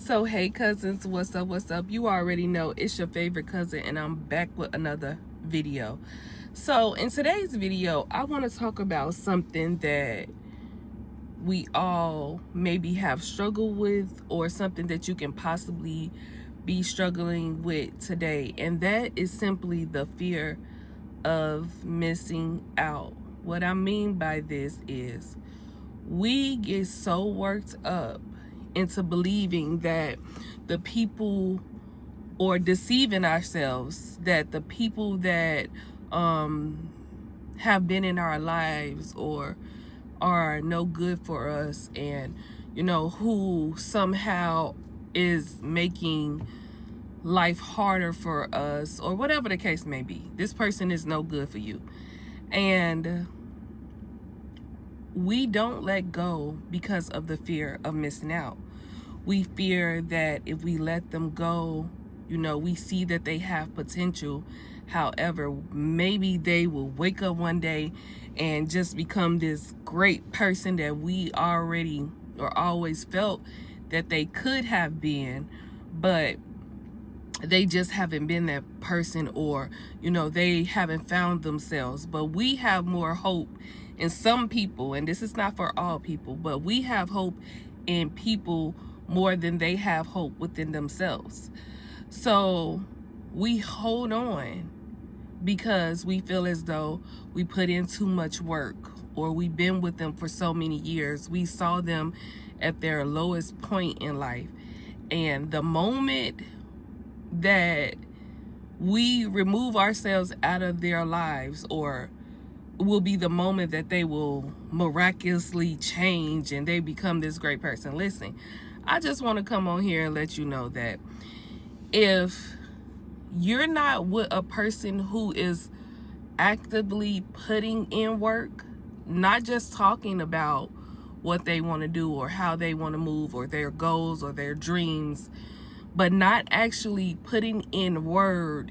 So hey cousins, what's up? You already know it's your favorite cousin, and I'm back with another video. So in today's video, I want to talk about something that we all maybe have struggled with, or something that you can possibly be struggling with today, and that is simply the fear of missing out. What I mean by this is we get so worked up into believing that the people, or deceiving ourselves that the people that have been in our lives or are no good for us, and who somehow is making life harder for us, or whatever the case may be, this person is no good for you. And we don't let go because of the fear of missing out. We fear that if we let them go, we see that they have potential. However, maybe they will wake up one day and just become this great person that we already or always felt that they could have been, but they just haven't been that person, or they haven't found themselves. But we have more hope in some people, and this is not for all people, but we have hope in people more than they have hope within themselves. So we hold on because we feel as though we put in too much work, or we've been with them for so many years. We saw them at their lowest point in life, and the moment that we remove ourselves out of their lives, or will be the moment that they will miraculously change and they become this great person. Listen, I just want to come on here and let you know that if you're not with a person who is actively putting in work, not just talking about what they want to do or how they want to move or their goals or their dreams, but not actually putting in work,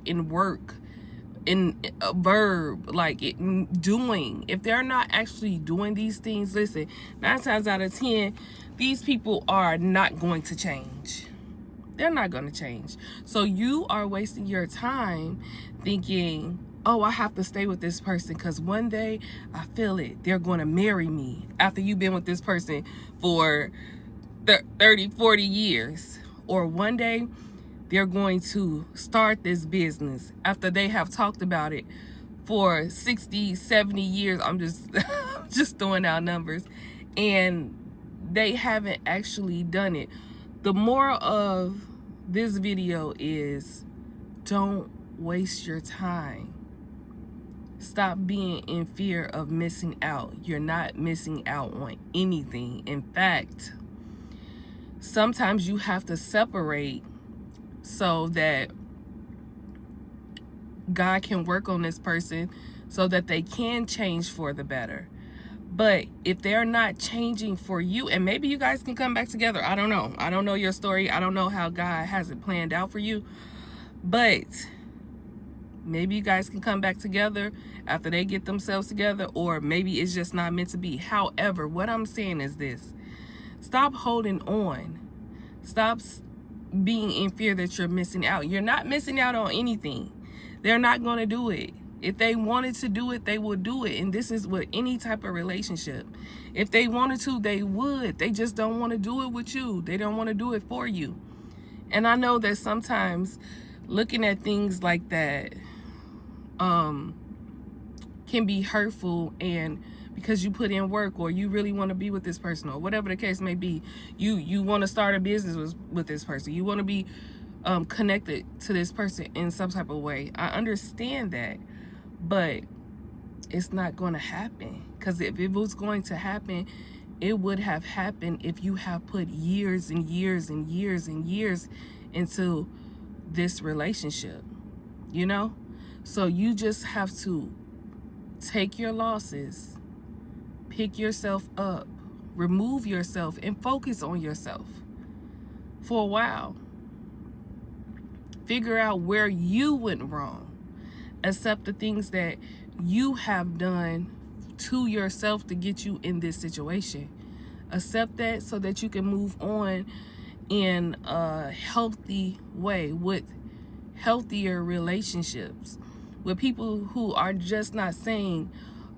in a verb, like doing. If they're not actually doing these things, listen, 9 times out of 10, these people are not going to change. They're not going to change. So you are wasting your time thinking, oh, I have to stay with this person because one day I feel it, they're going to marry me, after you've been with this person for 30, 40 years. Or one day they're going to start this business after they have talked about it for 60, 70 years. I'm just just throwing out numbers, and they haven't actually done it. The moral of this video is, don't waste your time. Stop being in fear of missing out. You're not missing out on anything. In fact, sometimes you have to separate so that God can work on this person so that they can change for the better. But if they're not changing for you, and maybe you guys can come back together. I don't know. I don't know your story. I don't know how God has it planned out for you. But maybe you guys can come back together after they get themselves together, or maybe it's just not meant to be. However, what I'm saying is this: stop holding on. Stop being in fear that you're missing out. You're not missing out on anything. They're not going to do it. If they wanted to do it, they would do it. And this is with any type of relationship. If they wanted to, they would. They just don't want to do it with you. They don't want to do it for you. And I know that sometimes looking at things like that can be hurtful, and because you put in work, or you really want to be with this person, or whatever the case may be, you want to start a business with this person, you want to be connected to this person in some type of way. I understand that, but it's not going to happen. Because if it was going to happen, it would have happened if you have put years and years and years and years into this relationship, so you just have to take your losses, pick yourself up, remove yourself, and focus on yourself for a while. Figure out where you went wrong. Accept the things that you have done to yourself to get you in this situation. Accept that so that you can move on in a healthy way, with healthier relationships, with people who are just not saying,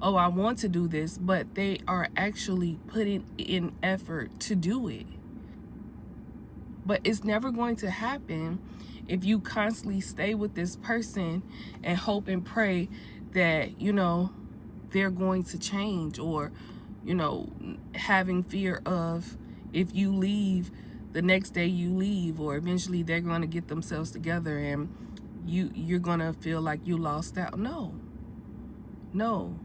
oh, I want to do this, but they are actually putting in effort to do it. But it's never going to happen if you constantly stay with this person and hope and pray that, you know, they're going to change, or, you know, having fear of, if you leave, the next day you leave, or eventually they're going to get themselves together and you're going to feel like you lost out. No,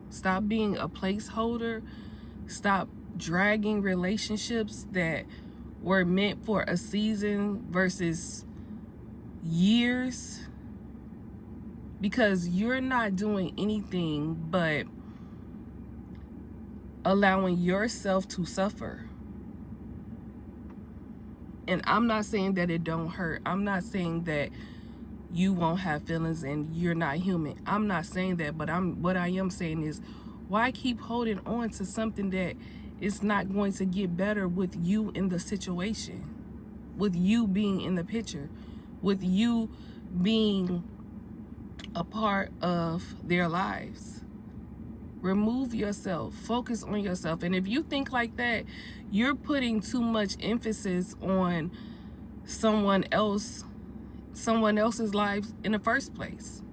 stop being a placeholder. Stop dragging relationships that were meant for a season versus years, because you're not doing anything but allowing yourself to suffer. And I'm not saying that it don't hurt. I'm not saying that you won't have feelings and you're not human. I'm not saying that, but what I am saying is, why keep holding on to something that is not going to get better with you in the situation, with you being in the picture, with you being a part of their lives? Remove yourself, focus on yourself. And if you think like that, you're putting too much emphasis on someone else's life in the first place.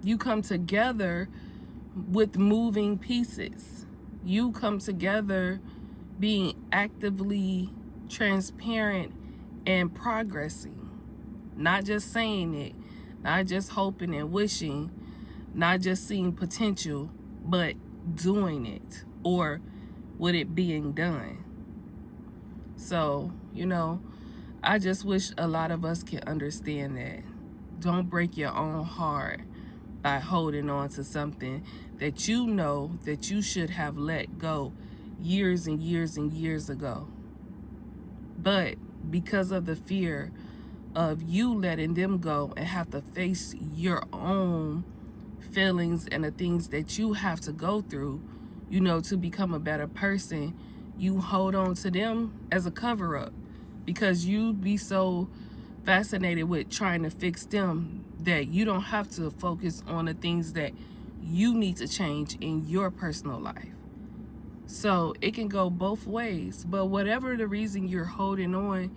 You come together with moving pieces. You come together being actively transparent and progressing, not just saying it, not just hoping and wishing, not just seeing potential, but doing it, or with it being done. So, you know, I just wish a lot of us can understand that. Don't break your own heart by holding on to something that you know that you should have let go years and years and years ago. But because of the fear of you letting them go and have to face your own feelings and the things that you have to go through, you know, to become a better person, you hold on to them as a cover-up, because you'd be so fascinated with trying to fix them that you don't have to focus on the things that you need to change in your personal life. So it can go both ways, but whatever the reason you're holding on,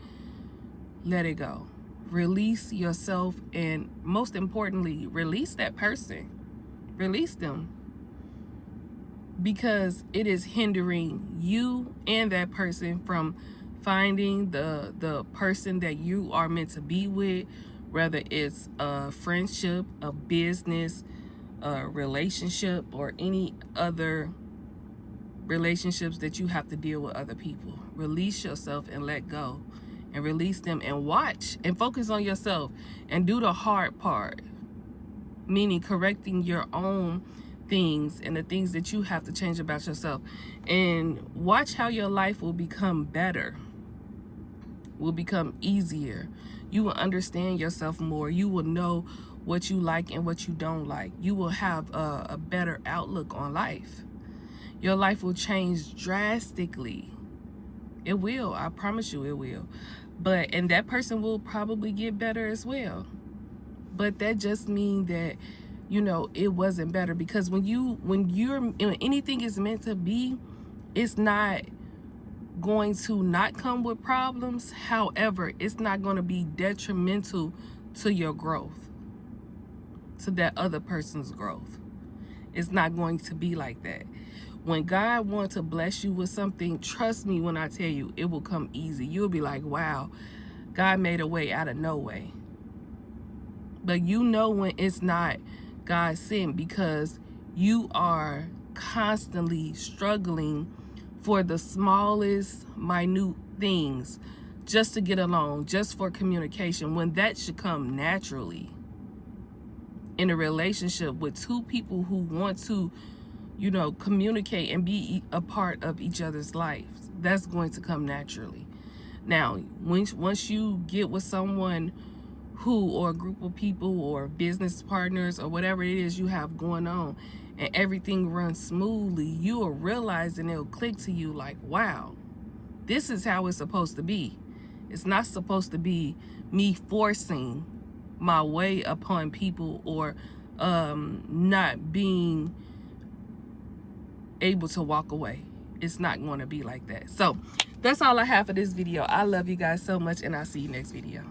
let it go. Release yourself, and most importantly, release that person. Release them, because it is hindering you and that person from finding the person that you are meant to be with, whether it's a friendship, a business, a relationship, or any other relationships that you have to deal with other people. Release yourself and let go, and release them, and watch and focus on yourself and do the hard part, meaning correcting your own things and the things that you have to change about yourself, and watch how your life will become better, will become easier. You will understand yourself more. You will know what you like and what you don't like. You will have a better outlook on life. Your life will change drastically. It will. I promise you it will. And that person will probably get better as well. But that just means that, you know, it wasn't better, because when anything is meant to be, it's not going to not come with problems. However, it's not going to be detrimental to your growth, to that other person's growth. It's not going to be like that. When God wants to bless you with something, trust me when I tell you, it will come easy. You'll be like, wow, God made a way out of no way. But you know when it's not God sent, because you are constantly struggling for the smallest, minute things just to get along, just for communication, when that should come naturally in a relationship with two people who want to, you know, communicate and be a part of each other's lives. That's going to come naturally. Now, once you get with someone who, or a group of people or business partners or whatever it is you have going on, and everything runs smoothly, you will realize, and it'll click to you like, wow, This is how it's supposed to be. It's not supposed to be me forcing my way upon people, or not being able to walk away. It's not going to be like that. So that's all I have for this video. I love you guys so much, and I'll see you next video.